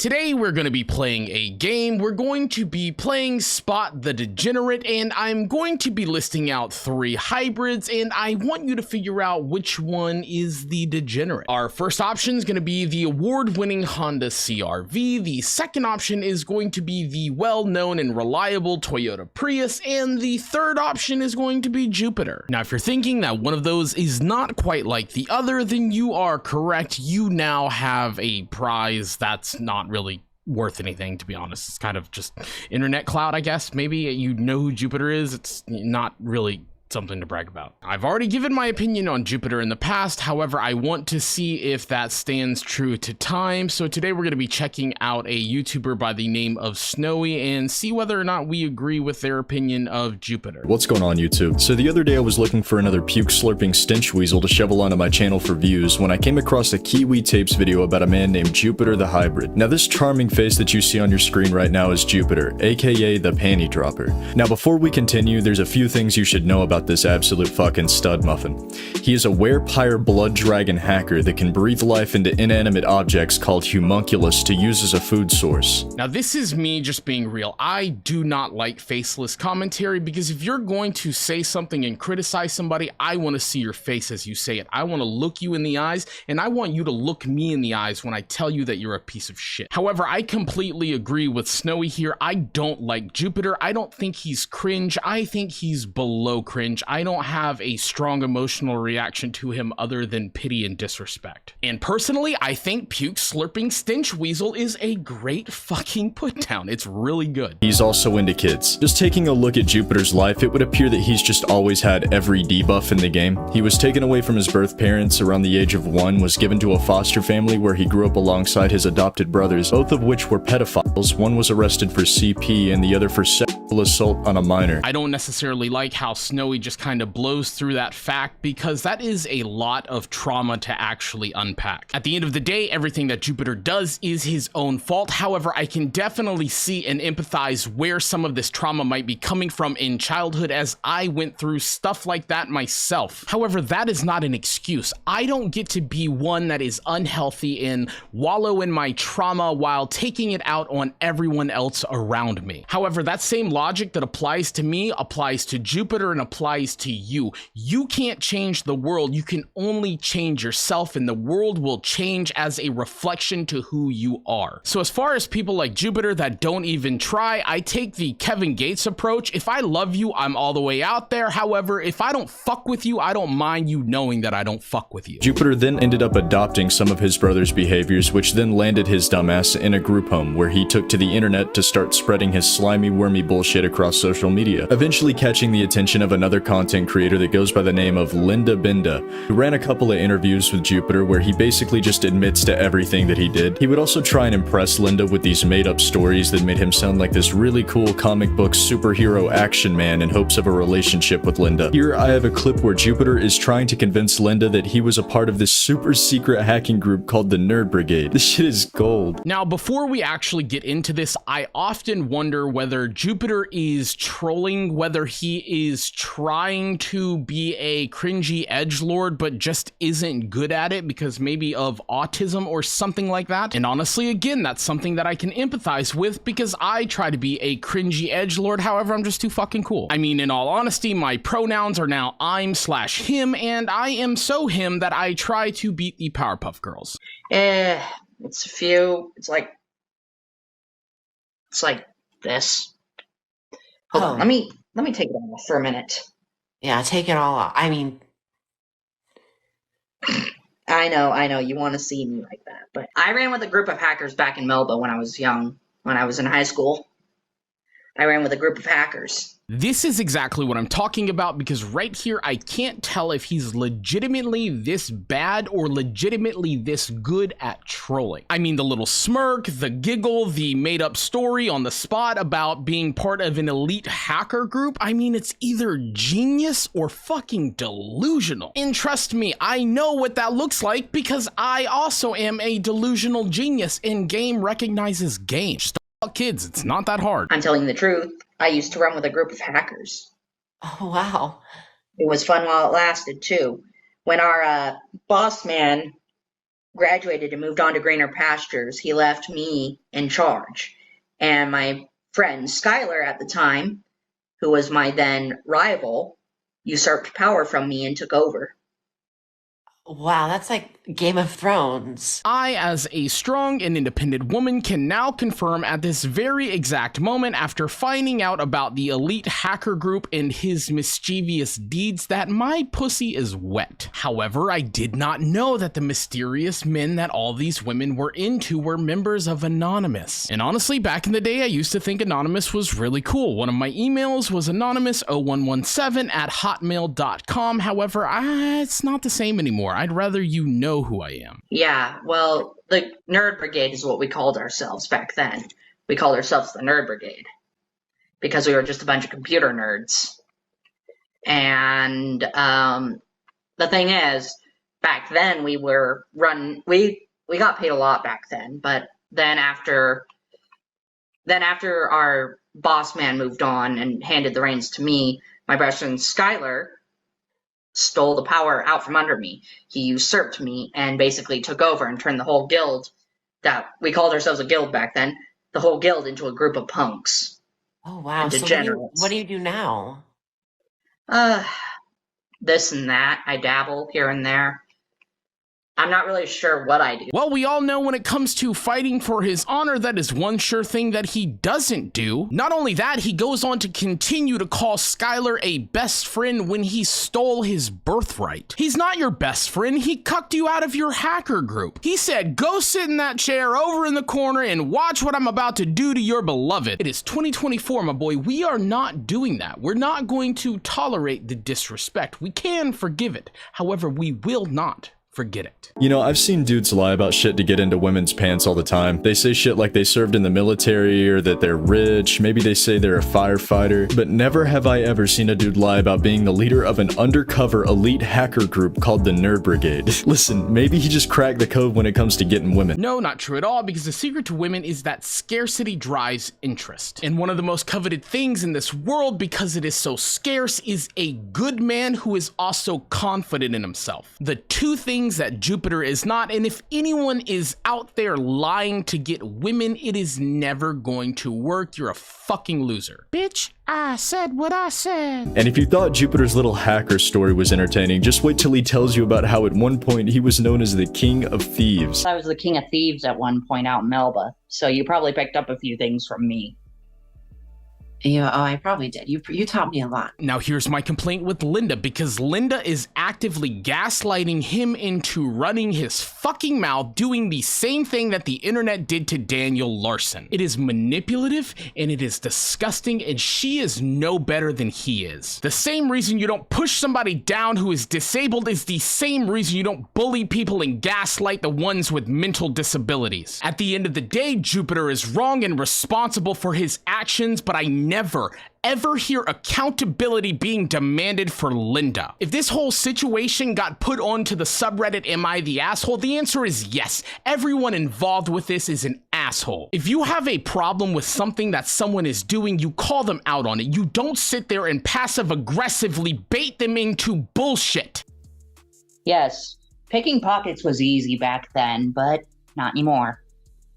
Today we're going to be playing a game. We're going to be playing Spot the Degenerate, and I'm going to be listing out 3 hybrids, and I want you to figure out which one is the degenerate. Our first option is going to be the award-winning Honda CR-V. The second option is going to be the well-known and reliable Toyota Prius, and the third option is going to be Jupiter. Now, if you're thinking that one of those is not quite like the other, then you are correct. You now have a prize that's not really worth anything, to be honest. It's kind of just internet clout, I guess. Maybe you know who Jupiter is. It's not really something to brag about. I've already given my opinion on Jupiter in the past. However, I want to see if that stands true to time. So today we're going to be checking out a YouTuber by the name of Snowy and see whether or not we agree with their opinion of Jupiter. What's going on, YouTube? So the other day I was looking for another puke slurping stench weasel to shovel onto my channel for views when I came across a Kiwi Tapes video about a man named Jupiter the Hybrid. Now this charming face that you see on your screen right now is Jupiter, aka the panty dropper. Now before we continue, there's a few things you should know about this absolute fucking stud muffin. He is a werepire blood dragon hacker that can breathe life into inanimate objects called homunculus to use as a food source. Now this is me just being real. I do not like faceless commentary because if you're going to say something and criticize somebody, I want to see your face as you say it. I want to look you in the eyes, and I want you to look me in the eyes when I tell you that you're a piece of shit. However, I completely agree with Snowy here. I don't like Jupiter. I don't think he's cringe. I think he's below cringe. I don't have a strong emotional reaction to him other than pity and disrespect. And personally, I think puke slurping stench weasel is a great fucking put down. It's really good. He's also into kids. Just taking a look at Jupiter's life, it would appear that he's just always had every debuff in the game. He was taken away from his birth parents around the age of 1, was given to a foster family where he grew up alongside his adopted brothers, both of which were pedophiles. One was arrested for CP and the other for sexual assault on a minor. I don't necessarily like how Snowy just kind of blows through that fact because that is a lot of trauma to actually unpack. At the end of the day, everything that Jupiter does is his own fault. However, I can definitely see and empathize where some of this trauma might be coming from in childhood, as I went through stuff like that myself. However, that is not an excuse. I don't get to be one that is unhealthy and wallow in my trauma while taking it out on everyone else around me. However, that same logic that applies to me applies to Jupiter and applies to you. You can't change the world. You can only change yourself, and the world will change as a reflection to who you are. So as far as people like Jupiter that don't even try, I take the Kevin Gates approach. If I love you, I'm all the way out there. However, if I don't fuck with you, I don't mind you knowing that I don't fuck with you. Jupiter then ended up adopting some of his brother's behaviors, which then landed his dumbass in a group home where he took to the internet to start spreading his slimy, wormy bullshit across social media, eventually catching the attention of another content creator that goes by the name of Linda Binda, who ran a couple of interviews with Jupiter where he basically just admits to everything that he did. He would also try and impress Linda with these made-up stories that made him sound like this really cool comic book superhero action man in hopes of a relationship with Linda. Here I have a clip where Jupiter is trying to convince Linda that he was a part of this super secret hacking group called the Nerd Brigade. This shit is gold. Now, before we actually get into this, I often wonder whether Jupiter is trolling, whether he is trying to be a cringy edgelord but just isn't good at it because maybe of autism or something like that. And honestly, again, that's something that I can empathize with because I try to be a cringy edgelord. However, I'm just too fucking cool. I mean, in all honesty, my pronouns are now I'm/him, and I am so him that I try to beat the Powerpuff Girls. It's a few. It's like this. Hold on, let me take it off for a minute. Yeah, take it all off. I mean, I know, you want to see me like that, but I ran with a group of hackers back in Melba when I was young, when I was in high school. I ran with a group of hackers. This is exactly what I'm talking about because right here, I can't tell if he's legitimately this bad or legitimately this good at trolling. I mean, the little smirk, the giggle, the made up story on the spot about being part of an elite hacker group. I mean, it's either genius or fucking delusional. And trust me, I know what that looks like because I also am a delusional genius, and game recognizes game. Just don't fuck kids, it's not that hard. I'm telling you the truth. I used to run with a group of hackers. oh wow. It was fun while it lasted, too. When our boss man graduated and moved on to greener pastures, he left me in charge. And my friend Skylar at the time, who was my then rival, usurped power from me and took over. Wow, that's like Game of Thrones. I, as a strong and independent woman, can now confirm at this very exact moment, after finding out about the elite hacker group and his mischievous deeds, that my pussy is wet. However, I did not know that the mysterious men that all these women were into were members of Anonymous. And honestly, back in the day, I used to think Anonymous was really cool. One of my emails was anonymous0117@hotmail.com. However, it's not the same anymore. I'd rather you know who I am. Yeah, well, the Nerd Brigade is what we called ourselves back then. We called ourselves the Nerd Brigade because we were just a bunch of computer nerds. And the thing is, back then we got paid a lot back then, but then after our boss man moved on and handed the reins to me, my best friend Skylar stole the power out from under me. He usurped me and basically took over and turned the whole guild, that we called ourselves a guild back then, the whole guild into a group of punks. Oh, wow. And So degenerates. what do you do now? This and that. I dabble here and there. I'm not really sure what I do. Well, we all know when it comes to fighting for his honor, that is one sure thing that he doesn't do. Not only that, he goes on to continue to call Skylar a best friend when he stole his birthright. He's not your best friend. He cucked you out of your hacker group. He said, go sit in that chair over in the corner and watch what I'm about to do to your beloved. It is 2024, my boy. We are not doing that. We're not going to tolerate the disrespect. We can forgive it. However, we will not forget it. You know, I've seen dudes lie about shit to get into women's pants all the time. They say shit like they served in the military or that they're rich. Maybe they say they're a firefighter. But never have I ever seen a dude lie about being the leader of an undercover elite hacker group called the Nerd Brigade. Listen, maybe he just cracked the code when it comes to getting women. No, not true at all, because the secret to women is that scarcity drives interest. And one of the most coveted things in this world, because it is so scarce, is a good man who is also confident in himself. The two things that Jupiter is not, and if anyone is out there lying to get women, it is never going to work. You're a fucking loser. Bitch, I said what I said. And if you thought Jupiter's little hacker story was entertaining, just wait till he tells you about how at one point he was known as the King of Thieves. I was the King of Thieves at one point out in Melba, so you probably picked up a few things from me. Yeah, I probably did. You taught me a lot. Now here's my complaint with Linda, because Linda is actively gaslighting him into running his fucking mouth, doing the same thing that the internet did to Daniel Larson. It is manipulative and it is disgusting, and she is no better than he is. The same reason you don't push somebody down who is disabled is the same reason you don't bully people and gaslight the ones with mental disabilities. At the end of the day, Jupiter is wrong and responsible for his actions, but I never, ever hear accountability being demanded for Linda. If this whole situation got put onto the subreddit Am I the Asshole, the answer is yes. Everyone involved with this is an asshole. If you have a problem with something that someone is doing, you call them out on it. You don't sit there and passive aggressively bait them into bullshit. Yes, picking pockets was easy back then, but not anymore.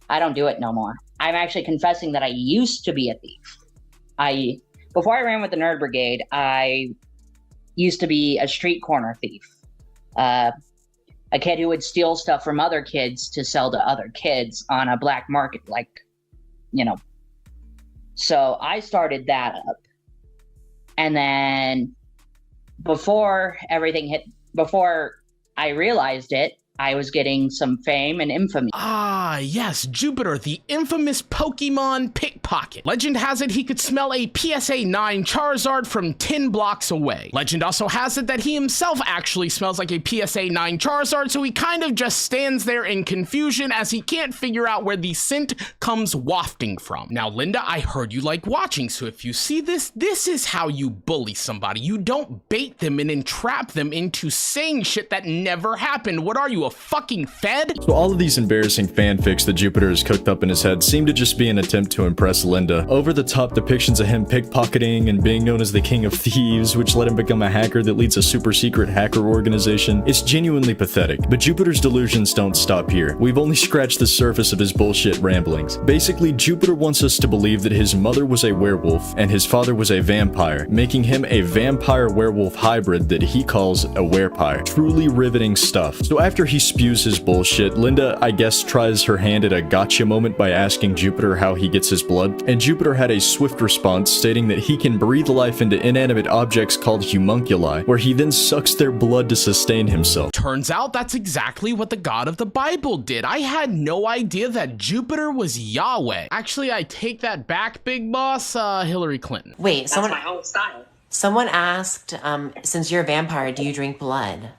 I don't do it no more. I'm actually confessing that I used to be a thief. Before I ran with the Nerd Brigade, I used to be a street corner thief. A kid who would steal stuff from other kids to sell to other kids on a black market, So I started that up. And then before I realized it, I was getting some fame and infamy. Ah, yes, Jupiter, the infamous Pokemon pickpocket. Legend has it he could smell a PSA 9 Charizard from 10 blocks away. Legend also has it that he himself actually smells like a PSA 9 Charizard, so he kind of just stands there in confusion as he can't figure out where the scent comes wafting from. Now, Linda, I heard you like watching, so if you see this, this is how you bully somebody. You don't bait them and entrap them into saying shit that never happened. What are you, to a fucking Fed? So all of these embarrassing fanfics that Jupiter has cooked up in his head seem to just be an attempt to impress Linda. Over-the-top depictions of him pickpocketing and being known as the king of thieves, which let him become a hacker that leads a super secret hacker organization. It's genuinely pathetic, but Jupiter's delusions don't stop here. We've only scratched the surface of his bullshit ramblings. Basically, Jupiter wants us to believe that his mother was a werewolf and his father was a vampire, making him a vampire-werewolf hybrid that he calls a werepire. Truly riveting stuff. So after he spews his bullshit, Linda, I guess, tries her hand at a gotcha moment by asking Jupiter how he gets his blood, and Jupiter had a swift response stating that he can breathe life into inanimate objects called homunculi, where he then sucks their blood to sustain himself. Turns out that's exactly what the God of the Bible did. I had no idea that Jupiter was Yahweh. Actually, I take that back, big boss, Hillary Clinton. Wait, That's my whole style. someone asked, since you're a vampire, do you drink blood?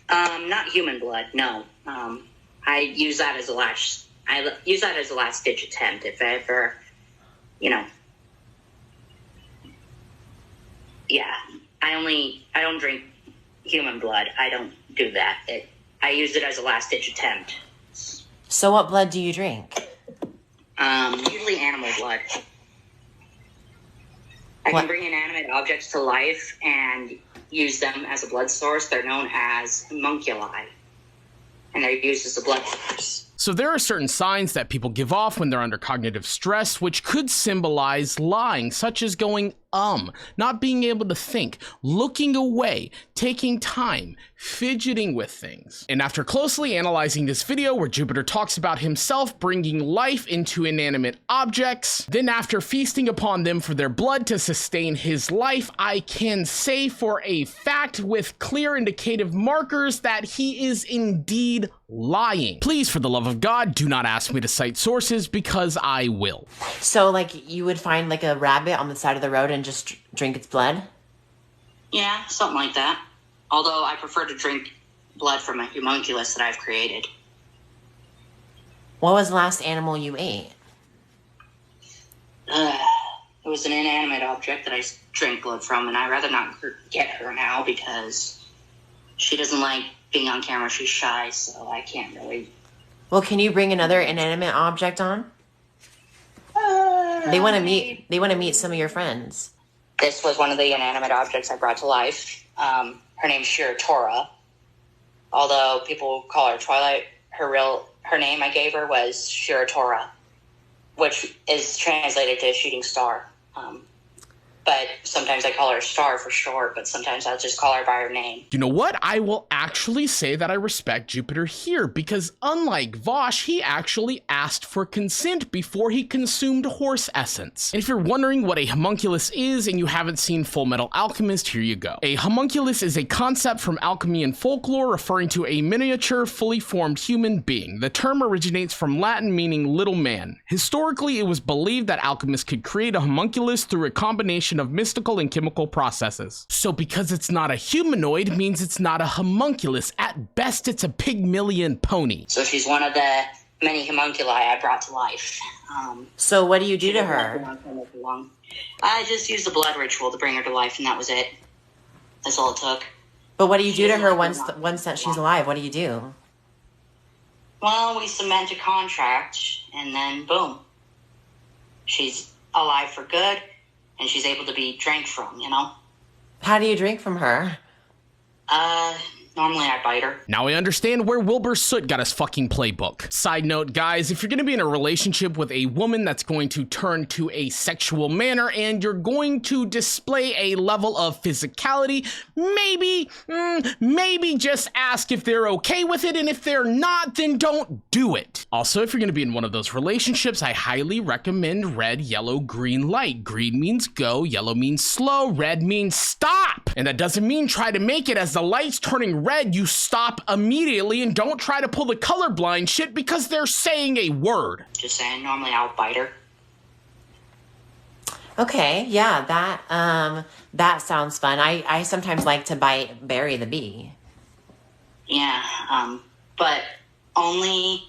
Not human blood, no. I use that as a last ditch attempt if I ever, yeah. I don't drink human blood. I don't do that. I use it as a last ditch attempt. So what blood do you drink? Usually animal blood. I can bring inanimate objects to life and use them as a blood source. They're known as homunculi, and they're used as a blood source. So there are certain signs that people give off when they're under cognitive stress, which could symbolize lying, such as going not being able to think, looking away, taking time, fidgeting with things. And after closely analyzing this video where Jupiter talks about himself bringing life into inanimate objects, then after feasting upon them for their blood to sustain his life, I can say for a fact with clear indicative markers that he is indeed lying. Please, for the love of God, do not ask me to cite sources because I will. So, like, you would find, like, a rabbit on the side of the road and just drink its blood? Yeah, something like that. Although I prefer to drink blood from a homunculus that I've created. What was the last animal you ate? It was an inanimate object that I drank blood from, and I'd rather not get her now because she doesn't like being on camera. She's shy, so I can't really. Well, can you bring another inanimate object on? They want to meet. They want to meet some of your friends. This was one of the inanimate objects I brought to life. Her name's Shiratora. Although people call her Twilight, her name I gave her was Shiratora, which is translated to shooting star. But sometimes I call her Star for short, but sometimes I'll just call her by her name. You know what? I will actually say that I respect Jupiter here because unlike Vosh, he actually asked for consent before he consumed horse essence. And if you're wondering what a homunculus is and you haven't seen Full Metal Alchemist, here you go. A homunculus is a concept from alchemy and folklore referring to a miniature, fully formed human being. The term originates from Latin meaning little man. Historically, it was believed that alchemists could create a homunculus through a combination of mystical and chemical processes. So because it's not a humanoid means it's not a homunculus. At best, it's a pygmalion pony. So she's one of the many homunculi I brought to life. So what do you do to her? I just used the blood ritual to bring her to life, and that was it. That's all it took. But what do you do to her once that she's alive? What do you do? Well, we cement a contract, and then boom. She's alive for good. And she's able to be drank from, How do you drink from her? Normally I bite her. Now I understand where Wilbur Soot got his fucking playbook. Side note, guys, if you're gonna be in a relationship with a woman that's going to turn to a sexual manner and you're going to display a level of physicality, maybe just ask if they're okay with it, and if they're not, then don't do it. Also, if you're gonna be in one of those relationships, I highly recommend red, yellow, green light. Green means go, yellow means slow, red means stop. And that doesn't mean try to make it as the light's turning red, you stop immediately and don't try to pull the colorblind shit because they're saying a word. Just saying, normally I'll bite her. Okay, yeah, that sounds fun. I sometimes like to bite Barry the bee. Yeah, but only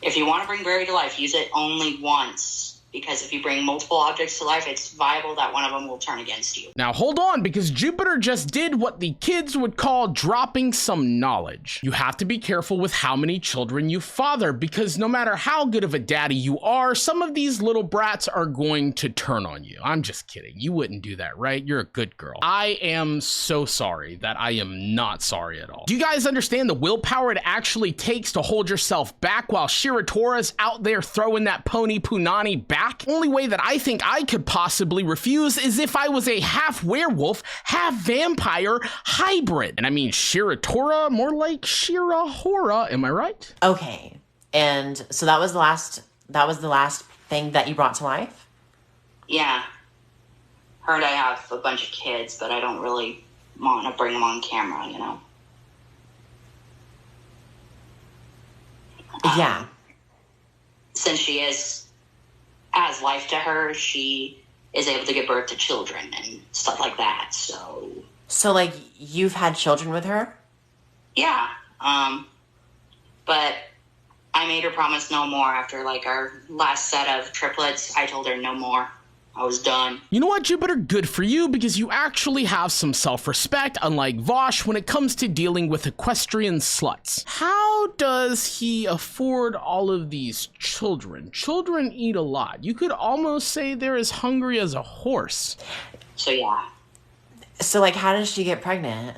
if you want to bring Barry to life, use it only once because if you bring multiple objects to life, it's viable that one of them will turn against you. Now hold on, because Jupiter just did what the kids would call dropping some knowledge. You have to be careful with how many children you father, because no matter how good of a daddy you are, some of these little brats are going to turn on you. I'm just kidding. You wouldn't do that, right? You're a good girl. I am so sorry that I am not sorry at all. Do you guys understand the willpower it actually takes to hold yourself back while Shiratora's out there throwing that pony punani back? Only way that I think I could possibly refuse is if I was a half werewolf, half vampire hybrid. And I mean Shiratora, more like Shirahora, am I right? Okay. And so that was the last thing that you brought to life? Yeah. Heard I have a bunch of kids, but I don't really want to bring them on camera, you know? Yeah. Since she has life to her, she is able to give birth to children and stuff like that, so... So, like, you've had children with her? Yeah, but I made her promise no more after, like, our last set of triplets. I told her no more. I was done. You know what, Jupiter? Good for you, because you actually have some self-respect, unlike Vosh, when it comes to dealing with equestrian sluts. How does he afford all of these children? Children eat a lot. You could almost say they're as hungry as a horse. So, yeah. So, like, how does she get pregnant?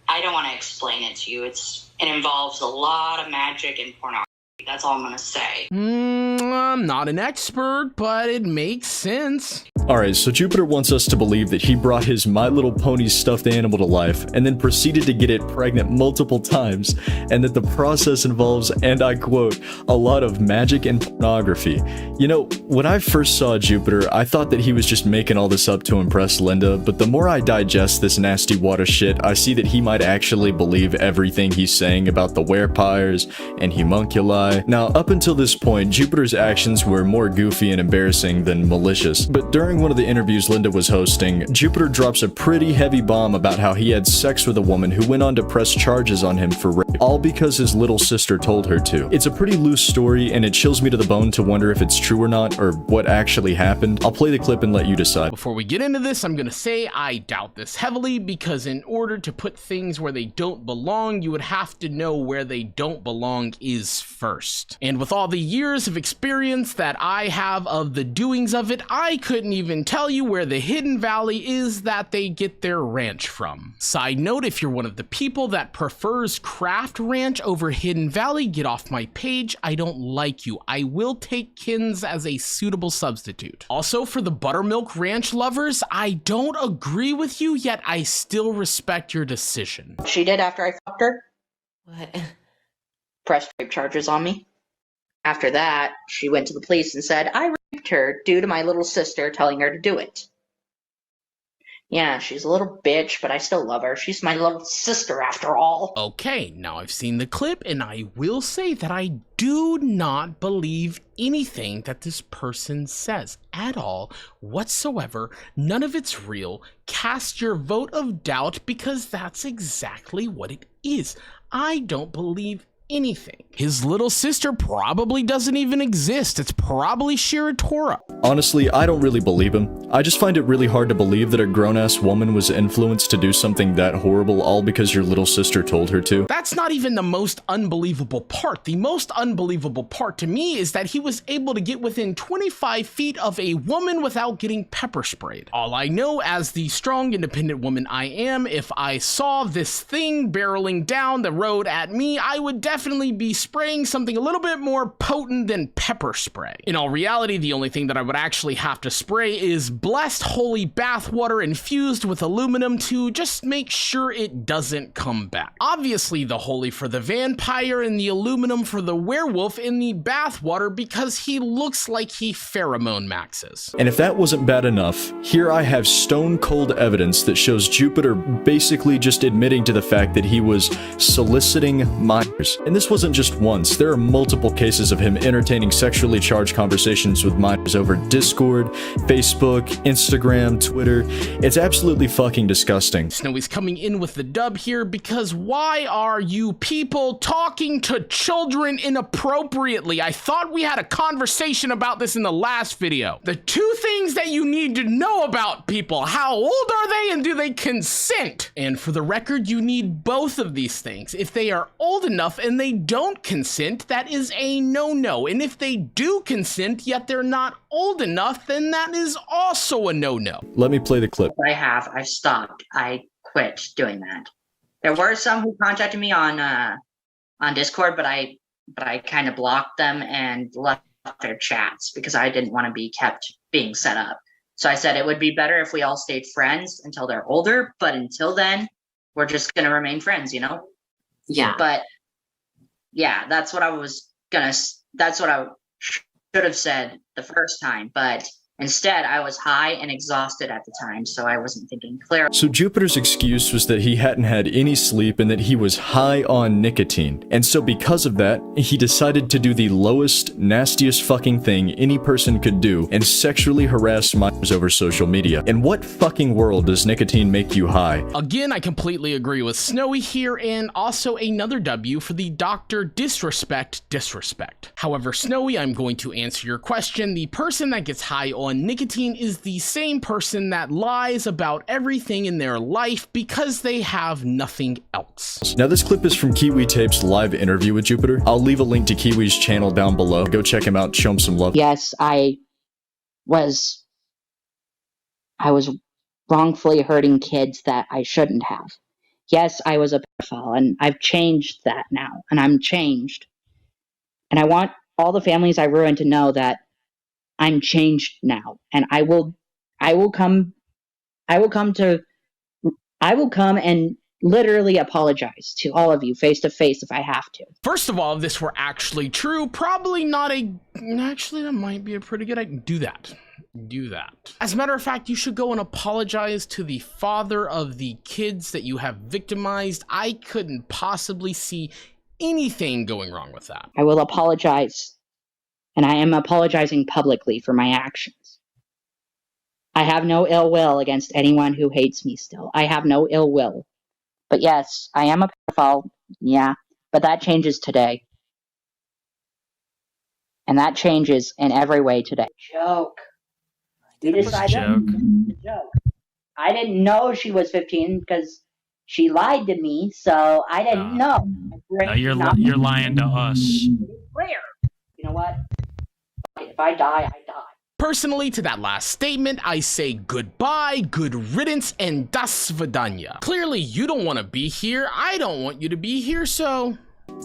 I don't want to explain it to you. It involves a lot of magic and pornography. That's all I'm going to say. I'm not an expert, but it makes sense. Alright, so Jupiter wants us to believe that he brought his My Little Pony stuffed animal to life and then proceeded to get it pregnant multiple times, and that the process involves, and I quote, a lot of magic and pornography. You know, when I first saw Jupiter, I thought that he was just making all this up to impress Linda, but the more I digest this nasty water shit, I see that he might actually believe everything he's saying about the werepires and homunculi. Now, up until this point, Jupiter's actions were more goofy and embarrassing than malicious, but during one of the interviews Linda was hosting, Jupiter drops a pretty heavy bomb about how he had sex with a woman who went on to press charges on him for rape, all because his little sister told her to. It's a pretty loose story, and it chills me to the bone to wonder if it's true or not, or what actually happened. I'll play the clip and let you decide. Before we get into this, I'm gonna say I doubt this heavily, because in order to put things where they don't belong, you would have to know where they don't belong is first. And with all the years of experience that I have of the doings of it, I couldn't even tell you where the hidden valley is that they get their ranch from. Side note, if you're one of the people that prefers Craft Ranch over Hidden Valley, get off my page. I don't like you. I will take Kins as a suitable substitute. Also, for the Buttermilk Ranch lovers, I don't agree with you, yet I still respect your decision. She did after I fucked her. What? Pressed rape charges on me. After that, she went to the police and said I raped her due to my little sister telling her to do it. Yeah, she's a little bitch, but I still love her. She's my little sister after all. Okay, now I've seen the clip, and I will say that I do not believe anything that this person says at all, whatsoever. None of it's real. Cast your vote of doubt, because that's exactly what it is. I don't believe anything. His little sister probably doesn't even exist. It's probably Shiratora. Honestly, I don't really believe him. I just find it really hard to believe that a grown-ass woman was influenced to do something that horrible all because your little sister told her to. That's not even the most unbelievable part. The most unbelievable part to me is that he was able to get within 25 feet of a woman without getting pepper sprayed. All I know, as the strong, independent woman I am, if I saw this thing barreling down the road at me, I would definitely be spraying something a little bit more potent than pepper spray. In all reality, the only thing that I would actually have to spray is blessed holy bathwater infused with aluminum to just make sure it doesn't come back. Obviously the holy for the vampire and the aluminum for the werewolf in the bathwater, because he looks like he pheromone maxes. And if that wasn't bad enough, here I have stone cold evidence that shows Jupiter basically just admitting to the fact that he was soliciting minors. And this wasn't just once, there are multiple cases of him entertaining sexually charged conversations with minors over Discord, Facebook, Instagram, Twitter. It's absolutely fucking disgusting. Snowy's coming in with the dub here because why are you people talking to children inappropriately? I thought we had a conversation about this in the last video. The two things that you need to know about people: how old are they and do they consent? And for the record, you need both of these things. If they are old enough and they don't consent, that is a no-no. And if they do consent yet they're not old enough, then that is also a no-no. Let me play the clip. I've stopped. I quit doing that. There were some who contacted me on Discord, but I kind of blocked them and left their chats because I didn't want to be kept being set up. So I said it would be better if we all stayed friends until they're older, but until then, we're just going to remain friends, you know? Yeah. But yeah, that's what I should have said the first time, but instead, I was high and exhausted at the time, so I wasn't thinking clearly. So Jupiter's excuse was that he hadn't had any sleep and that he was high on nicotine. And so because of that, he decided to do the lowest, nastiest fucking thing any person could do and sexually harass minors over social media. In what fucking world does nicotine make you high? Again, I completely agree with Snowy here, and also another W for the Dr. Disrespect. However, Snowy, I'm going to answer your question. The person that gets high on nicotine is the same person that lies about everything in their life because they have nothing else. Now this clip is from Kiwi Tape's live interview with Jupiter. I'll leave a link to Kiwi's channel down below. Go check him out, show him some love. Yes, I was wrongfully hurting kids that I shouldn't have. Yes, I was a pedophile, and I've changed that now, and I'm changed. And I want all the families I ruined to know that I'm changed now, and I will come and literally apologize to all of you face to face if I have to. First of all, if this were actually true, probably not actually, that might be a pretty good idea. Do that. As a matter of fact, you should go and apologize to the father of the kids that you have victimized. I couldn't possibly see anything going wrong with that. I will apologize. And I am apologizing publicly for my actions. I have no ill will against anyone who hates me still. I have no ill will. But yes, I am a pedophile, yeah, but that changes today. And that changes in every way today. Joke. We decided to joke. I didn't know she was 15 because she lied to me, so I didn't know. No, you're lying to us. Rare. You know what? If I die, I die. Personally, to that last statement, I say goodbye, good riddance, and das vidanya. Clearly, you don't want to be here. I don't want you to be here, so...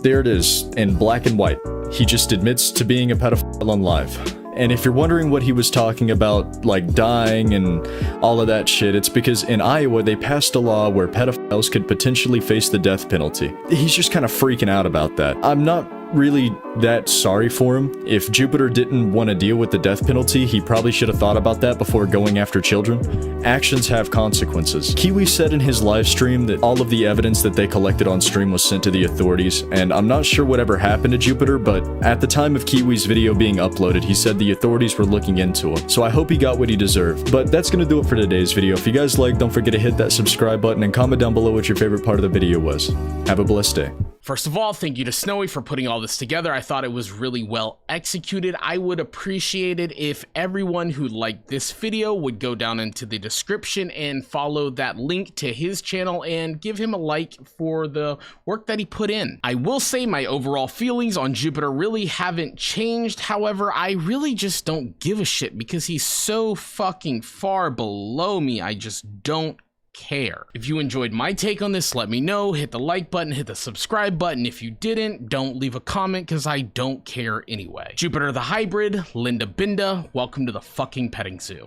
There it is, in black and white. He just admits to being a pedophile on live. And if you're wondering what he was talking about, like dying and all of that shit, it's because in Iowa they passed a law where pedophiles could potentially face the death penalty. He's just kind of freaking out about that. I'm not really that sorry for him. If Jupiter didn't want to deal with the death penalty, he probably should have thought about that before going after children. Actions have consequences. Kiwi said in his live stream that all of the evidence that they collected on stream was sent to the authorities, and I'm not sure whatever happened to Jupiter, but at the time of Kiwi's video being uploaded, he said the authorities were looking into him. So I hope he got what he deserved. But that's gonna do it for today's video. If you guys liked, don't forget to hit that subscribe button and comment down below what your favorite part of the video was. Have a blessed day. First of all, thank you to Snowy for putting all this together. I thought it was really well executed. I would appreciate it if everyone who liked this video would go down into the description and follow that link to his channel and give him a like for the work that he put in. I will say my overall feelings on Jupiter really haven't changed. However, I really just don't give a shit because he's so fucking far below me. I just don't care. If you enjoyed my take on this, let me know. Hit the like button, hit the subscribe button. If you didn't, don't leave a comment because I don't care anyway. Jupiter the Hybrid, Linda Binda, welcome to the fucking petting zoo.